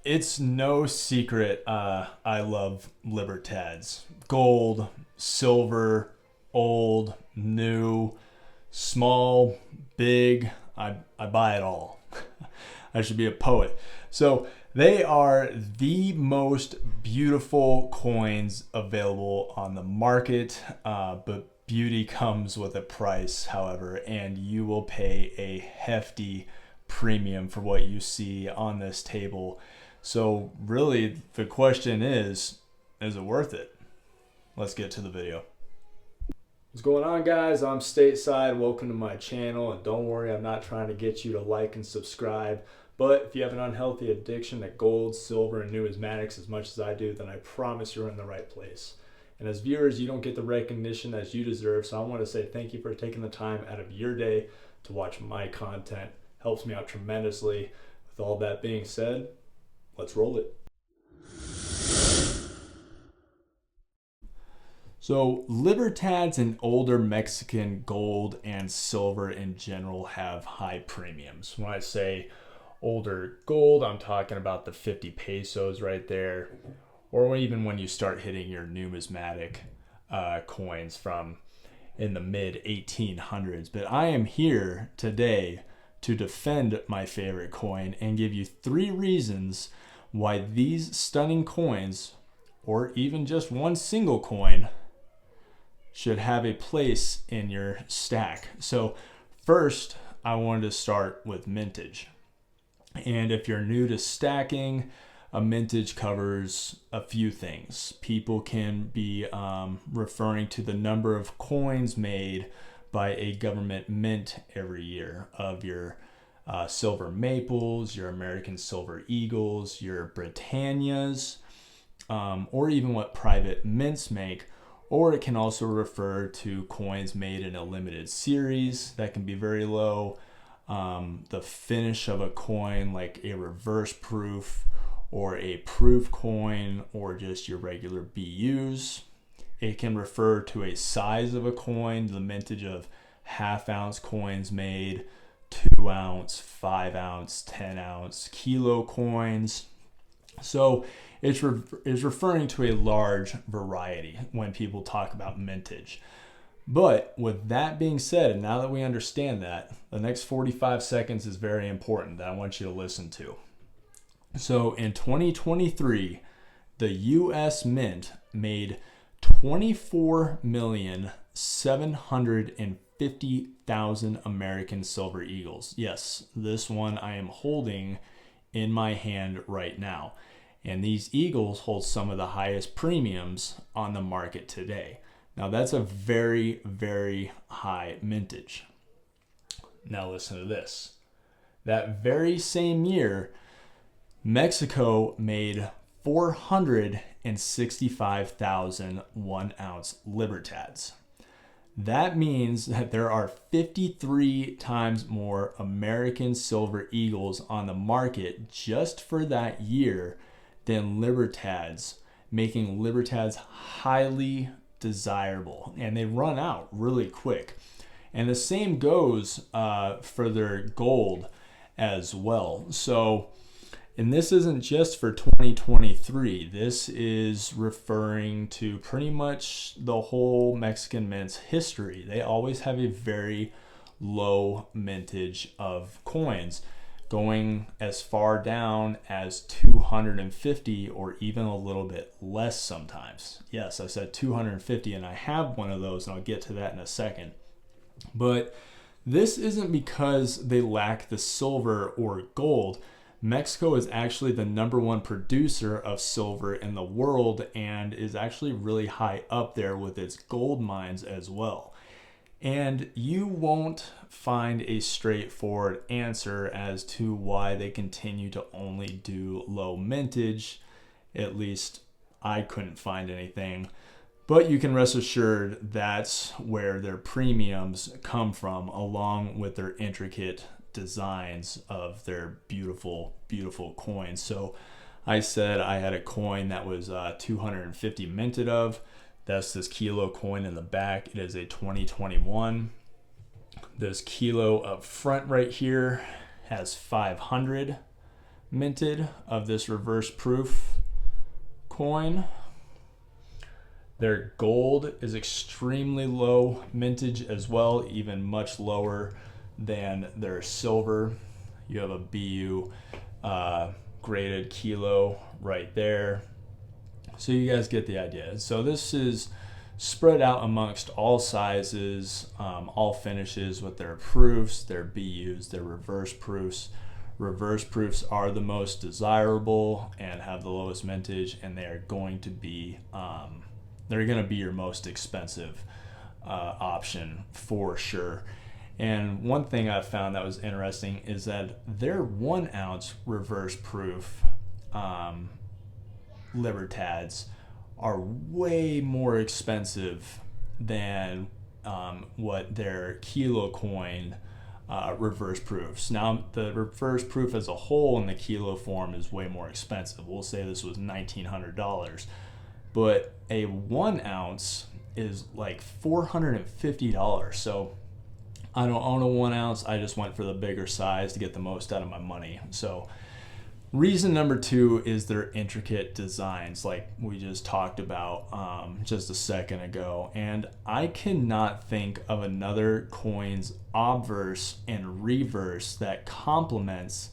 it's no secret I love LIBERTADS. Gold, silver, old, new, small, big. I buy it all. I should be a poet. So they are the most beautiful coins available on the market, but beauty comes with a price, however, and you will pay a hefty premium for what you see on this table. So really the question is it worth it? Let's get to the video. What's going on, guys? I'm Stateside. Welcome to my channel, and don't worry, I'm not trying to get you to like and subscribe, but if you have an unhealthy addiction to gold, silver, and numismatics as much as I do, then I promise you're in the right place. And as viewers, you don't get the recognition that you deserve, so I want to say thank you for taking the time out of your day to watch my content. Helps me out tremendously. With all that being said, let's roll it. So LIBERTADS and older Mexican gold and silver in general have high premiums. When I say older gold, I'm talking about the 50 pesos right there, or even when you start hitting your numismatic coins from in the mid 1800s. But I am here today to defend my favorite coin and give you 3 reasons why these stunning coins, or even just one single coin, should have a place in your stack. So first, I wanted to start with mintage. And if you're new to stacking, a mintage covers a few things. People can be referring to the number of coins made by a government mint every year of your silver maples, your American silver eagles, your Britannias, or even what private mints make. Or it can also refer to coins made in a limited series that can be very low. The finish of a coin, like a reverse proof or a proof coin, or just your regular BUs. It can refer to a size of a coin, the mintage of half-ounce coins made, 2-ounce, 5-ounce, 10-ounce, kilo coins. So it's referring to a large variety when people talk about mintage. But with that being said, and now that we understand that, the next 45 seconds is very important that I want you to listen to. So in 2023, the US Mint made 24,750,000 American silver eagles. Yes, this one I am holding in my hand right now. And these eagles hold some of the highest premiums on the market today. Now that's a very, very high mintage. Now listen to this. That very same year, Mexico made 465,000 1-ounce LIBERTADS. That means that there are 53 times more American silver eagles on the market just for that year than LIBERTADS, making LIBERTADS highly desirable, and they run out really quick. And the same goes for their gold as well. So, and this isn't just for 2023. This is referring to pretty much the whole Mexican mint's history. They always have a very low mintage of coins, going as far down as 250 or even a little bit less sometimes. Yes, I said 250, and I have one of those, and I'll get to that in a second. But this isn't because they lack the silver or gold. Mexico is actually the #1 producer of silver in the world and is actually really high up there with its gold mines as well. And you won't find a straightforward answer as to why they continue to only do low mintage. At least I couldn't find anything. But you can rest assured that's where their premiums come from, along with their intricate designs of their beautiful, beautiful coins. So I said I had a coin that was 250 minted of. That's this kilo coin in the back. It is a 2021. This kilo up front right here has 500. minted of this reverse proof coin. Their gold is extremely low mintage as well, even much lower than their silver. You have a BU graded kilo right there. So you guys get the idea. So this is spread out amongst all sizes, all finishes with their proofs, their BUs, their reverse proofs. Reverse proofs are the most desirable and have the lowest mintage, and they are going to be your most expensive option for sure. And one thing I found that was interesting is that their 1 ounce reverse proof LIBERTADS are way more expensive than what their kilo coin reverse proofs. Now, the reverse proof as a whole in the kilo form is way more expensive. We'll say this was $1,900, but a 1 ounce is like $450. So I don't own a 1 ounce. I just went for the bigger size to get the most out of my money. So reason number 2 is their intricate designs, like we just talked about just a second ago. And I cannot think of another coin's obverse and reverse that complements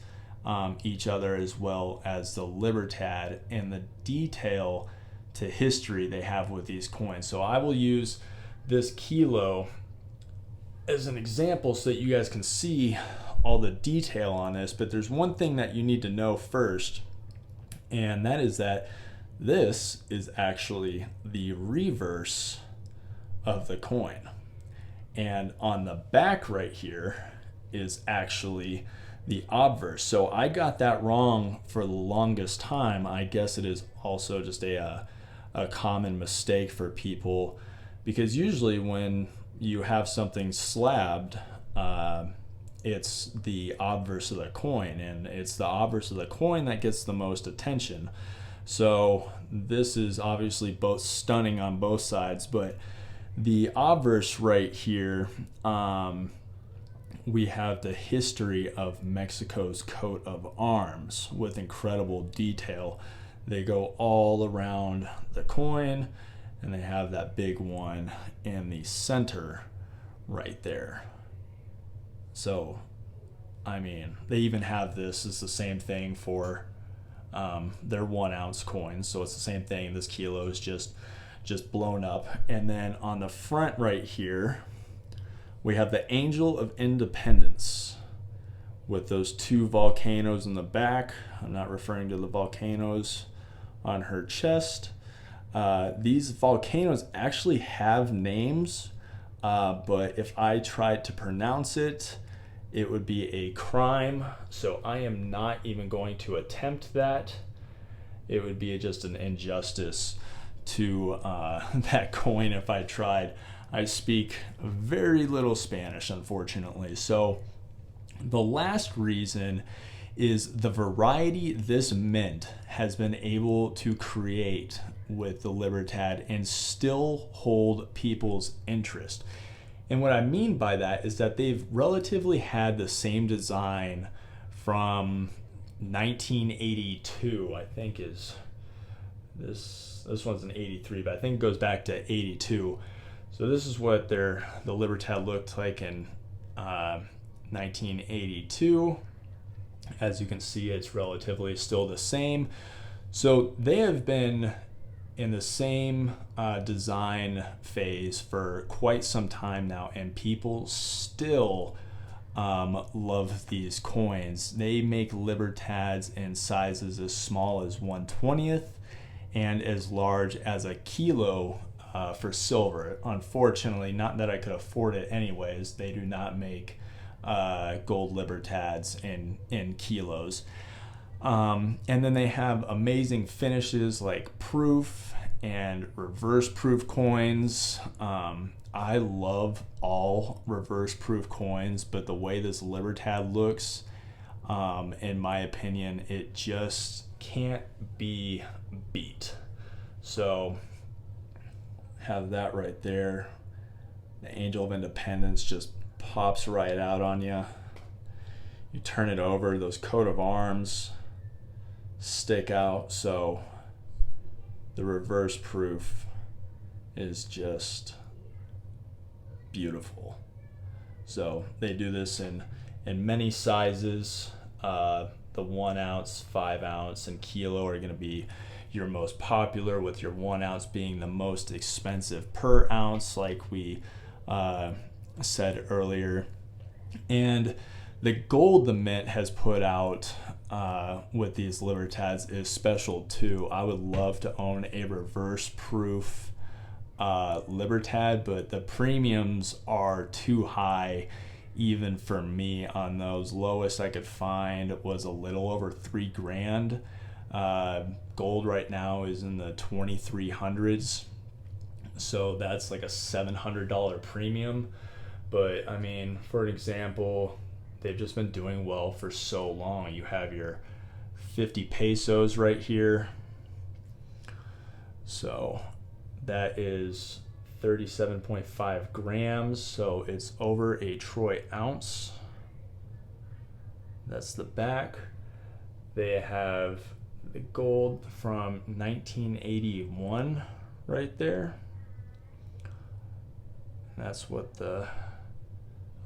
each other as well as the LIBERTAD and the detail to history they have with these coins. So I will use this kilo as an example so that you guys can see all the detail on this. But there's one thing that you need to know first, and that is that this is actually the reverse of the coin, and on the back right here is actually the obverse. So I got that wrong for the longest time. I guess it is also just a common mistake for people, because usually when you have something slabbed, it's the obverse of the coin, and it's the obverse of the coin that gets the most attention. So this is obviously both stunning on both sides, but the obverse right here, we have the history of Mexico's coat of arms with incredible detail. They go all around the coin, and they have that big one in the center right there. So, I mean, they even have this. It's the same thing for their 1 ounce coins. So it's the same thing. This kilo is just blown up. And then on the front right here, we have the Angel of Independence with those 2 volcanoes in the back. I'm not referring to the volcanoes on her chest. These volcanoes actually have names, but if I tried to pronounce it, it would be a crime. So I am not even going to attempt that. It would be just an injustice to that coin if I tried. I speak very little Spanish, unfortunately. So the last reason is the variety this mint has been able to create with the LIBERTAD and still hold people's interest. And what I mean by that is that they've relatively had the same design from 1982, I think is this one's an 83, but I think it goes back to 82. So this is what the LIBERTAD looked like in 1982. As you can see, it's relatively still the same. So they have been in the same design phase for quite some time now, and people still love these coins. They make LIBERTADs in sizes as small as 1/20th and as large as a kilo for silver. Unfortunately, not that I could afford it anyways, they do not make gold LIBERTADs in kilos. And then they have amazing finishes like proof and reverse proof coins. I love all reverse proof coins, but the way this LIBERTAD looks, in my opinion, it just can't be beat. So have that right there. The Angel of Independence just pops right out on you. You turn it over, those coat of arms, stick out. So the reverse proof is just beautiful. So they do this in many sizes. The 1 ounce, 5 ounce, and kilo are going to be your most popular, with your 1 ounce being the most expensive per ounce, like we said earlier. And the gold the Mint has put out with these Libertads is special too. I would love to own a reverse proof Libertad, but the premiums are too high even for me on those. Lowest I could find was a little over $3,000. Gold right now is in the 2300s, so that's like a $700 premium. But I mean, for an example, they've just been doing well for so long. You have your 50 pesos right here, so that is 37.5 grams, so it's over a troy ounce. That's the back. They have the gold from 1981 right there. That's what the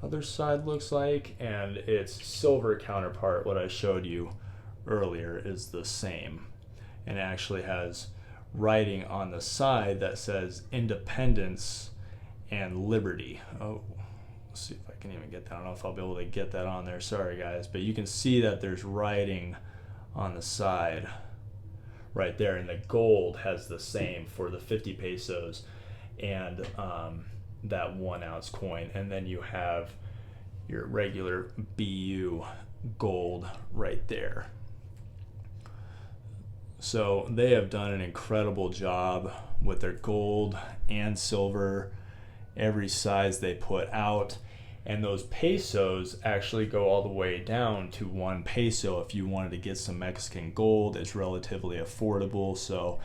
other side looks like, and its silver counterpart, what I showed you earlier, is the same, and it actually has writing on the side that says independence and liberty. Oh, let's see if I can even get that. I don't know if I'll be able to get that on there, sorry guys, but you can see that there's writing on the side right there, and the gold has the same for the 50 pesos and that 1 ounce coin. And then you have your regular BU gold right there. So they have done an incredible job with their gold and silver, every size they put out. And those pesos actually go all the way down to 1 peso. If you wanted to get some Mexican gold, it's relatively affordable. So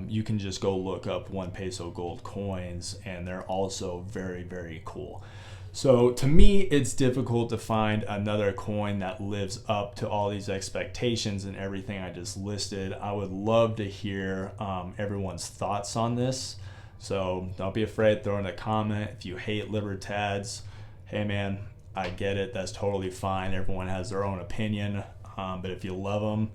you can just go look up 1 peso gold coins, and they're also very, very cool. So to me, it's difficult to find another coin that lives up to all these expectations and everything I just listed. I would love to hear everyone's thoughts on this. So don't be afraid, throw in a comment. If you hate Libertads, hey man, I get it. That's totally fine. Everyone has their own opinion. But if you love them,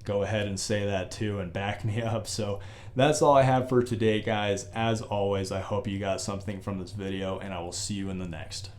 go ahead and say that too and back me up. So that's all I have for today, guys. As always, I hope you got something from this video, and I will see you in the next.